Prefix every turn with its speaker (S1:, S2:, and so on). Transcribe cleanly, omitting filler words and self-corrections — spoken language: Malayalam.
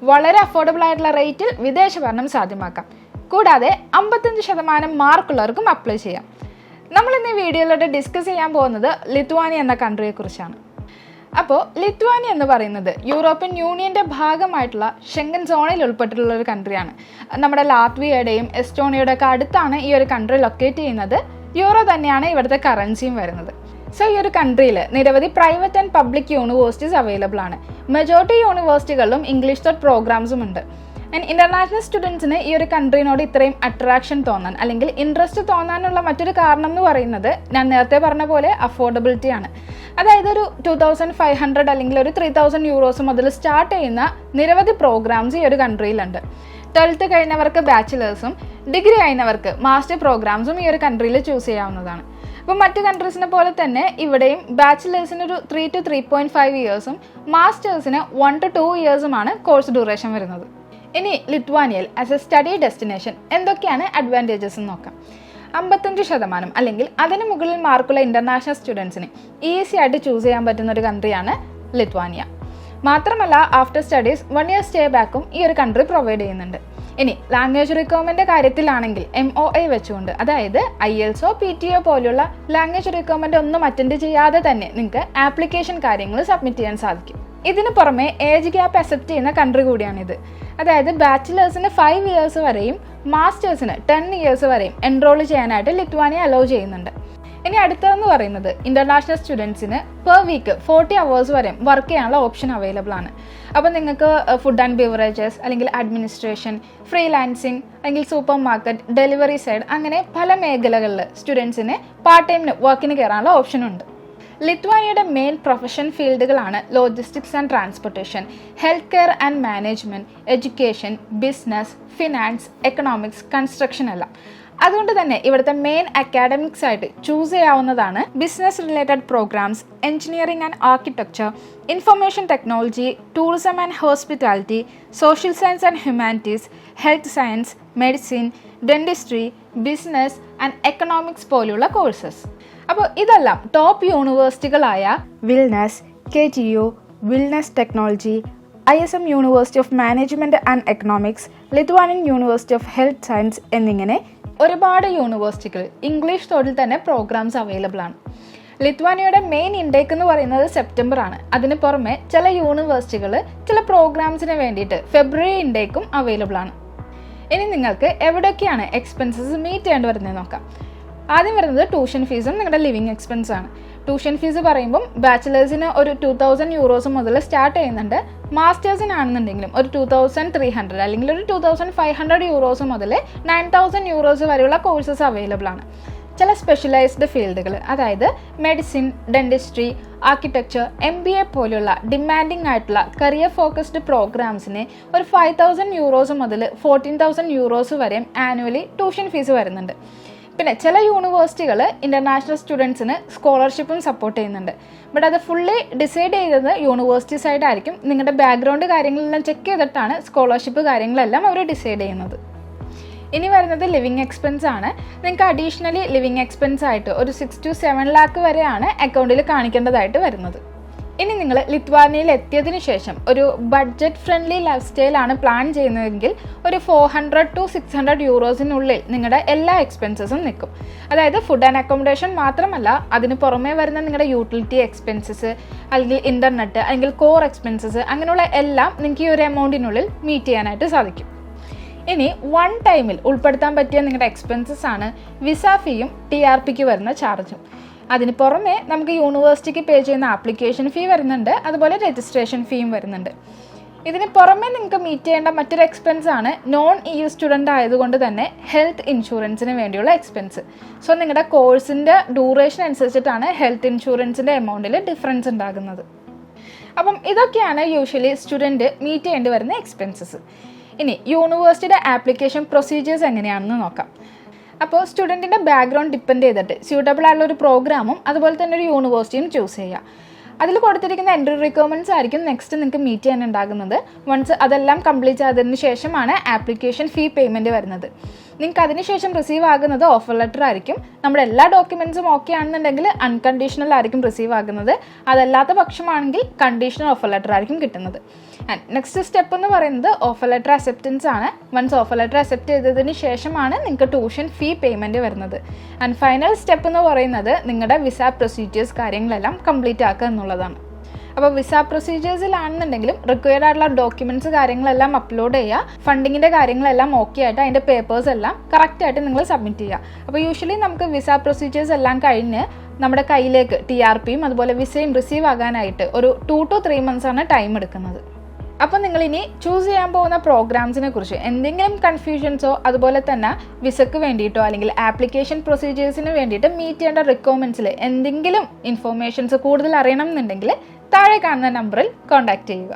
S1: വളരെ അഫോർഡബിൾ ആയിട്ടുള്ള റേറ്റിൽ വിദേശ പഠനം സാധ്യമാക്കാം. കൂടാതെ 55% മാർക്കുള്ളവർക്കും അപ്ലൈ ചെയ്യാം. നമ്മൾ ഇന്ന് ഈ വീഡിയോയിലൂടെ ഡിസ്കസ് ചെയ്യാൻ പോകുന്നത് ലിത്വാനിയ എന്ന കൺട്രിയെക്കുറിച്ചാണ്. അപ്പോൾ ലിത്വാനിയ എന്ന് പറയുന്നത് യൂറോപ്യൻ യൂണിയൻ്റെ ഭാഗമായിട്ടുള്ള ഷെങ്കൻ സോണിൽ ഉൾപ്പെട്ടിട്ടുള്ള ഒരു കൺട്രിയാണ്. നമ്മുടെ ലാത്വിയയുടെയും എസ്റ്റോണിയയുടെ ഒക്കെ അടുത്താണ് ഈ ഒരു കൺട്രി ലൊക്കേറ്റ് ചെയ്യുന്നത്. യൂറോ തന്നെയാണ് ഇവിടുത്തെ കറൻസിയും വരുന്നത്. സോ ഈ ഒരു കൺട്രിയിൽ നിരവധി private and public universities available ആണ്. മെജോറിറ്റി യൂണിവേഴ്സിറ്റികളിലും ഇംഗ്ലീഷ് തോട്ട് പ്രോഗ്രാംസും ഉണ്ട്. ആൻഡ് ഇൻ്റർനാഷണൽ സ്റ്റുഡൻസിന് ഈ ഒരു കൺട്രീനോട് ഇത്രയും അട്രാക്ഷൻ തോന്നാൻ അല്ലെങ്കിൽ ഇൻട്രസ്റ്റ് തോന്നാനുള്ള മറ്റൊരു കാരണം എന്ന് പറയുന്നത് ഞാൻ നേരത്തെ പറഞ്ഞ പോലെ അഫോർഡബിലിറ്റി ആണ്. അതായത് ഒരു 2500 അല്ലെങ്കിൽ ഒരു 3000 യൂറോസ് മുതൽ സ്റ്റാർട്ട് ചെയ്യുന്ന നിരവധി പ്രോഗ്രാംസ് ഈ ഒരു കൺട്രിയിലുണ്ട്. 12th കഴിഞ്ഞവർക്ക് ബാച്ചിലേഴ്സും ഡിഗ്രി കഴിഞ്ഞവർക്ക് മാസ്റ്റർ പ്രോഗ്രാംസും ഈ ഒരു കൺട്രിയിൽ ചൂസ് ചെയ്യാവുന്നതാണ്. അപ്പോൾ മറ്റ് കൺട്രീസിനെ പോലെ തന്നെ ഇവിടെയും ബാച്ചിലേഴ്സിന് ഒരു 3 to 3.5 ഇയേഴ്സും മാസ്റ്റേഴ്സിന് 1 to 2 ഇയേഴ്സുമാണ് കോഴ്സ് ഡ്യൂറേഷൻ വരുന്നത്. ഇനി ലിത്വാനിയയിൽ ആസ് എ സ്റ്റഡി ഡെസ്റ്റിനേഷൻ എന്തൊക്കെയാണ് അഡ്വാൻറ്റേജസ് എന്ന് നോക്കാം. 55% അല്ലെങ്കിൽ അതിന് മുകളിൽ മാർക്കുള്ള ഇൻ്റർനാഷണൽ സ്റ്റുഡൻസിന് ഈസി ആയിട്ട് ചൂസ് ചെയ്യാൻ പറ്റുന്ന ഒരു കൺട്രിയാണ് ലിത്വാനിയ. മാത്രമല്ല ആഫ്റ്റർ സ്റ്റഡീസ് 1 year സ്റ്റേ ബാക്കും ഈ ഒരു കൺട്രി പ്രൊവൈഡ് ചെയ്യുന്നുണ്ട്. ഇനി ലാംഗ്വേജ് റിക്വയർമെൻ്റ് കാര്യത്തിലാണെങ്കിൽ MOA വെച്ചുകൊണ്ട്, അതായത് IELTS PTO പോലുള്ള ലാംഗ്വേജ് റിക്വയർമെൻ്റ് ഒന്നും അറ്റൻഡ് ചെയ്യാതെ തന്നെ നിങ്ങൾക്ക് ആപ്ലിക്കേഷൻ കാര്യങ്ങൾ സബ്മിറ്റ് ചെയ്യാൻ സാധിക്കും. ഇതിന് പുറമെ ഏജ് ഗ്യാപ്പ് അക്സെപ്റ്റ് ചെയ്യുന്ന കൺട്രി കൂടിയാണിത്. അതായത് ബാച്ചിലേഴ്സിന് 5 ഇയേഴ്സ് വരെയും മാസ്റ്റേഴ്സിന് 10 ഇയേഴ്സ് വരെയും എൻറോൾ ചെയ്യാനായിട്ട് ലിത്വാനിയ അലോ ചെയ്യുന്നുണ്ട്. ഇനി അടുത്തതെന്ന് പറയുന്നത് ഇൻ്റർനാഷണൽ സ്റ്റുഡൻസിന് പെർ വീക്ക് 40 hours വരെ വർക്ക് ചെയ്യാനുള്ള ഓപ്ഷൻ അവൈലബിൾ ആണ്. അപ്പോൾ നിങ്ങൾക്ക് ഫുഡ് ആൻഡ് ബിവറേജസ് അല്ലെങ്കിൽ അഡ്മിനിസ്ട്രേഷൻ, ഫ്രീലാൻസിങ് അല്ലെങ്കിൽ സൂപ്പർ മാർക്കറ്റ്, ഡെലിവറി സൈഡ് അങ്ങനെ പല മേഖലകളിൽ സ്റ്റുഡൻസിന് പാർട്ട് ടൈമിന് വർക്കിന് കയറാനുള്ള ഓപ്ഷനുണ്ട്. ലിത്വാനിയയുടെ മെയിൻ പ്രൊഫഷൻ ഫീൽഡുകളാണ് logistics and transportation, health care and management, education, business, finance, economics, construction എല്ലാം. അതുകൊണ്ട് തന്നെ ഇവിടുത്തെ മെയിൻ അക്കാഡമിക്സ് ആയിട്ട് ചൂസ് ചെയ്യാവുന്നതാണ് business related programmes, engineering and architecture, information technology, tourism and hospitality, social science and humanities, health science, medicine, dentistry, business and economics പോലുള്ള കോഴ്സസ്. അപ്പോൾ ഇതെല്ലാം ടോപ്പ് യൂണിവേഴ്സിറ്റികളായ Vilnius, KTU, Vilnius technology, ISM university of management and economics, Lithuanian university of health science എന്നിങ്ങനെ ഒരുപാട് യൂണിവേഴ്സിറ്റികൾ ഇംഗ്ലീഷ് തോട്ടിൽ തന്നെ പ്രോഗ്രാംസ് അവൈലബിൾ ആണ്. ലിത്വാനിയയുടെ മെയിൻ ഇൻടേക്ക് എന്ന് പറയുന്നത് സെപ്റ്റംബർ ആണ്. അതിന് പുറമെ ചില യൂണിവേഴ്സിറ്റികൾ ചില പ്രോഗ്രാംസിന് വേണ്ടിയിട്ട് ഫെബ്രുവരി ഇൻടേക്കും അവൈലബിൾ ആണ്. ഇനി നിങ്ങൾക്ക് എവിടെയൊക്കെയാണ് എക്സ്പെൻസസ് മീറ്റ് ചെയ്യേണ്ടി വരുന്നത് നോക്കാം. ആദ്യം വരുന്നത് ട്യൂഷൻ ഫീസും നിങ്ങളുടെ ലിവിങ് എക്സ്പെൻസ് ആണ്. ട്യൂഷൻ ഫീസ് പറയുമ്പം ബാച്ചിലേഴ്സിന് ഒരു 2000 യൂറോസ് മുതൽ സ്റ്റാർട്ട് ചെയ്യുന്നുണ്ട്. മാസ്റ്റേഴ്സിനാണെന്നുണ്ടെങ്കിലും ഒരു 2300 അല്ലെങ്കിൽ ഒരു 2500 യൂറോസ് മുതൽ 9000 യൂറോസ് വരെയുള്ള കോഴ്സസ് അവൈലബിൾ ആണ്. ചില സ്പെഷ്യലൈസ്ഡ് ഫീൽഡുകൾ, അതായത് മെഡിസിൻ, ഡെന്റിസ്ട്രി, ആർക്കിടെക്ചർ, MBA പോലുള്ള ഡിമാൻഡിങ് ആയിട്ടുള്ള കരിയർ ഫോക്കസ്ഡ് പ്രോഗ്രാംസിന് ഒരു 5000 യൂറോസ് മുതൽ 14000 യൂറോസ് വരെ ആനുവലി ട്യൂഷൻ ഫീസ് വരുന്നുണ്ട്. പിന്നെ ചില യൂണിവേഴ്സിറ്റികൾ ഇൻ്റർനാഷണൽ സ്റ്റുഡൻസിന് സ്കോളർഷിപ്പും സപ്പോർട്ട് ചെയ്യുന്നുണ്ട്. ബട്ട് അത് ഫുള്ളി ഡിസൈഡ് ചെയ്തത് യൂണിവേഴ്സിറ്റി സൈഡ് ആയിരിക്കും. നിങ്ങളുടെ ബാക്ക്ഗ്രൗണ്ട് കാര്യങ്ങളെല്ലാം ചെക്ക് ചെയ്തിട്ടാണ് സ്കോളർഷിപ്പ് കാര്യങ്ങളെല്ലാം അവർ ഡിസൈഡ് ചെയ്യുന്നത്. ഇനി വരുന്നത് ലിവിങ് എക്സ്പെൻസ് ആണ്. നിങ്ങൾക്ക് അഡീഷണലി ലിവിങ് എക്സ്പെൻസ് ആയിട്ട് ഒരു 6 to 7 lakh വരെയാണ് അക്കൗണ്ടിൽ കാണിക്കേണ്ടതായിട്ട് വരുന്നത്. ഇനി നിങ്ങൾ ലിത്വാനിയയിൽ എത്തിയതിനു ശേഷം ഒരു ബഡ്ജറ്റ് ഫ്രണ്ട്ലി ലൈഫ് സ്റ്റൈലാണ് പ്ലാൻ ചെയ്യുന്നതെങ്കിൽ ഒരു 400 to 600 യൂറോസിനുള്ളിൽ നിങ്ങളുടെ എല്ലാ എക്സ്പെൻസസും നിൽക്കും. അതായത് ഫുഡ് ആൻഡ് അക്കോമഡേഷൻ മാത്രമല്ല, അതിന് പുറമേ വരുന്ന നിങ്ങളുടെ യൂട്ടിലിറ്റി എക്സ്പെൻസസ് അല്ലെങ്കിൽ ഇൻ്റർനെറ്റ് അല്ലെങ്കിൽ കോർ എക്സ്പെൻസസ് അങ്ങനെയുള്ള എല്ലാം നിങ്ങൾക്ക് ഈ ഒരു എമൗണ്ടിനുള്ളിൽ മീറ്റ് ചെയ്യാനായിട്ട് സാധിക്കും. ഇനി വൺ ടൈമിൽ ഉൾപ്പെടുത്താൻ പറ്റിയ നിങ്ങളുടെ എക്സ്പെൻസസ് ആണ് വിസ ഫീയും TRPക്ക് വരുന്ന ചാർജും. അതിന് പുറമെ നമുക്ക് യൂണിവേഴ്സിറ്റിക്ക് പേ ചെയ്യുന്ന ആപ്ലിക്കേഷൻ ഫീ വരുന്നുണ്ട്, അതുപോലെ രജിസ്ട്രേഷൻ ഫീയും വരുന്നുണ്ട്. ഇതിന് പുറമെ നിങ്ങൾക്ക് മീറ്റ് ചെയ്യേണ്ട മറ്റൊരു എക്സ്പെൻസ് ആണ് നോൺ EU സ്റ്റുഡൻ്റ് ആയതുകൊണ്ട് തന്നെ ഹെൽത്ത് ഇൻഷുറൻസിന് വേണ്ടിയുള്ള എക്സ്പെൻസ്. സോ നിങ്ങളുടെ കോഴ്സിൻ്റെ ഡ്യൂറേഷൻ അനുസരിച്ചിട്ടാണ് ഹെൽത്ത് ഇൻഷുറൻസിൻ്റെ എമൗണ്ടിൽ ഡിഫറൻസ് ഉണ്ടാകുന്നത്. അപ്പം ഇതൊക്കെയാണ് യൂഷ്വലി സ്റ്റുഡൻറ്റ് മീറ്റ് ചെയ്യേണ്ടി വരുന്ന എക്സ്പെൻസസ്. ഇനി യൂണിവേഴ്സിറ്റിയുടെ ആപ്ലിക്കേഷൻ പ്രൊസീജിയേഴ്സ് എങ്ങനെയാണെന്ന് നോക്കാം. അപ്പോൾ സ്റ്റുഡൻറ്റിൻ്റെ ബാക്ക്ഗ്രൗണ്ട് ഡിപ്പെൻഡ് ചെയ്തിട്ട് സ്യൂട്ടബിൾ ആയിട്ടുള്ള ഒരു പ്രോഗ്രാമും അതുപോലെ തന്നെ ഒരു യൂണിവേഴ്സിറ്റിയും ചൂസ് ചെയ്യുക. അതിൽ കൊടുത്തിരിക്കുന്ന എൻട്രി റിക്വയർമെൻറ്റ്സ് ആയിരിക്കും നെക്സ്റ്റ് നിങ്ങൾക്ക് മീറ്റ് ചെയ്യാൻ ഉണ്ടാകുന്നത്. വൺസ് അതെല്ലാം കംപ്ലീറ്റ് ചെയ്തതിന് ശേഷമാണ് ആപ്ലിക്കേഷൻ ഫീ പേയ്മെൻറ്റ് വരുന്നത്. നിങ്ങൾക്ക് അതിനുശേഷം റിസീവ് ആകുന്നത് ഓഫർ ലെറ്റർ ആയിരിക്കും. നമ്മുടെ എല്ലാ ഡോക്യുമെൻറ്റ്സും ഓക്കെ ആണെന്നുണ്ടെങ്കിൽ അൺകണ്ടീഷണൽ ആയിരിക്കും റിസീവ് ആകുന്നത്. അതല്ലാത്ത പക്ഷമാണെങ്കിൽ കണ്ടീഷണൽ ഓഫർ ലെറ്റർ ആയിരിക്കും കിട്ടുന്നത്. ആൻഡ് നെക്സ്റ്റ് സ്റ്റെപ്പ് എന്ന് പറയുന്നത് ഓഫർ ലെറ്റർ അക്സെപ്റ്റൻസ് ആണ്. വൺസ് ഓഫർ ലെറ്റർ അക്സെപ്റ്റ് ചെയ്തതിന് ശേഷമാണ് നിങ്ങൾക്ക് ട്യൂഷൻ ഫീ പേയ്മെൻറ്റ് വരുന്നത്. ആൻഡ് ഫൈനൽ സ്റ്റെപ്പ് എന്ന് പറയുന്നത് നിങ്ങളുടെ വിസ പ്രൊസീജിയേഴ്സ് കാര്യങ്ങളെല്ലാം കംപ്ലീറ്റ് ആക്കുക എന്നുള്ളതാണ്. അപ്പോൾ വിസ പ്രൊസീജിയേഴ്സിലാണെന്നുണ്ടെങ്കിലും റിക്വയർഡ് ആയിട്ടുള്ള ഡോക്യുമെൻറ്റ്സ് കാര്യങ്ങളെല്ലാം അപ്ലോഡ് ചെയ്യുക. ഫണ്ടിങ്ങിൻ്റെ കാര്യങ്ങളെല്ലാം ഓക്കെ ആയിട്ട് അതിൻ്റെ പേപ്പേഴ്സ് എല്ലാം കറക്റ്റായിട്ട് നിങ്ങൾ സബ്മിറ്റ് ചെയ്യുക. അപ്പോൾ യൂഷ്വലി നമുക്ക് വിസ പ്രൊസീജിയേഴ്സ് എല്ലാം കഴിഞ്ഞ് നമ്മുടെ കയ്യിലേക്ക് TRPയും അതുപോലെ വിസയും റിസീവ് ആകാനായിട്ട് ഒരു 2 to 3 months ആണ് ടൈം എടുക്കുന്നത്. അപ്പോൾ നിങ്ങളിനി ചൂസ് ചെയ്യാൻ പോകുന്ന പ്രോഗ്രാംസിനെ കുറിച്ച് എന്തെങ്കിലും കൺഫ്യൂഷൻസോ അതുപോലെ തന്നെ വിസയ്ക്ക് വേണ്ടിയിട്ടോ അല്ലെങ്കിൽ ആപ്ലിക്കേഷൻ പ്രൊസീജിയേഴ്സിന് വേണ്ടിയിട്ട് മീറ്റ് ചെയ്യേണ്ട റിക്വയർമെൻറ്റ്സിൽ എന്തെങ്കിലും ഇൻഫോർമേഷൻസ് കൂടുതൽ അറിയണം എന്നുണ്ടെങ്കിൽ താഴെ കാണുന്ന നമ്പറിൽ കോൺടാക്റ്റ് ചെയ്യുക.